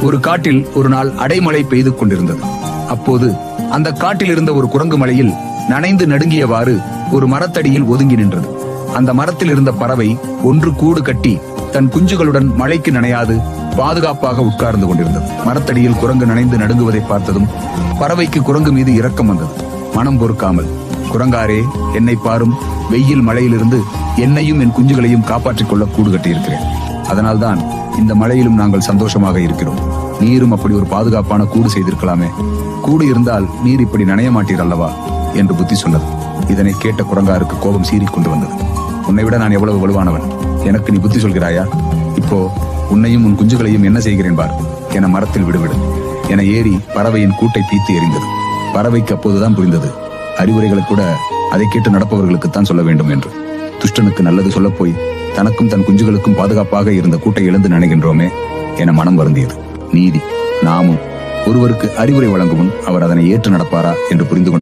ஒரு காட்டில் ஒரு நாள் அடைமழை பெய்து கொண்டிருந்தது. அப்போது அந்த காட்டில் இருந்த ஒரு குரங்கு மலையில் நனைந்து நடுங்கியவாறு ஒரு மரத்தடியில் ஒதுங்கி நின்றது. அந்த மரத்தில் இருந்த பறவை ஒன்று கூடு கட்டி தன் குஞ்சுகளுடன் மழைக்கு நனையாது பாதுகாப்பாக உட்கார்ந்து கொண்டிருந்தது. மரத்தடியில் குரங்கு நனைந்து நடுங்குவதை பார்த்ததும் பறவைக்கு குரங்கு மீது இரக்கம் வந்தது. மனம் பொறுக்காமல், குரங்காரே, என்னை பாரும், வெயில் மழையிலிருந்து என்னையும் என் குஞ்சுகளையும் காப்பாற்றிக் கொள்ள கூடு கட்டியிருக்கிறேன். அதனால்தான் இந்த மழையிலும் நாங்கள் சந்தோஷமாக இருக்கிறோம். நீரும் அப்படி ஒரு பாதுகாப்பான கூடு செய்திருக்கலாமே. கூடு இருந்தால் நீர் இப்படி நனைய மாட்டீர் அல்லவா என்று புத்தி சொன்னது. இதனை கேட்ட குரங்காருக்கு கோபம் சீறிக்கொண்டு வந்தது. உன்னை விட நான் எவ்வளவு வலுவானவன், எனக்கு நீ புத்தி சொல்கிறாயா? இப்போ உன்னையும் உன் குஞ்சுகளையும் என்ன செய்கிறேன் பார் என மரத்தில் விடுவிடு என ஏறி பறவையின் கூட்டை பீத்து எறிந்தது. பறவைக்கு அப்போதுதான் புரிந்தது, அறிவுரைகளை கூட அதை கேட்டு நடப்பவர்களுக்குத்தான் சொல்ல வேண்டும் என்று. துஷ்டனுக்கு நல்லது சொல்ல போய் தனக்கும் தன் குஞ்சுகளுக்கும் பாதுகாப்பாக இருந்த கூட்டை இழந்து நினைக்கின்றோமே என மனம் வருந்தியது. நீதி, நாமும் ஒருவருக்கு அறிவுரை வழங்கும் முன் அவர் அதனை ஏற்று நடப்பாரா என்று புரிந்து கொண்டு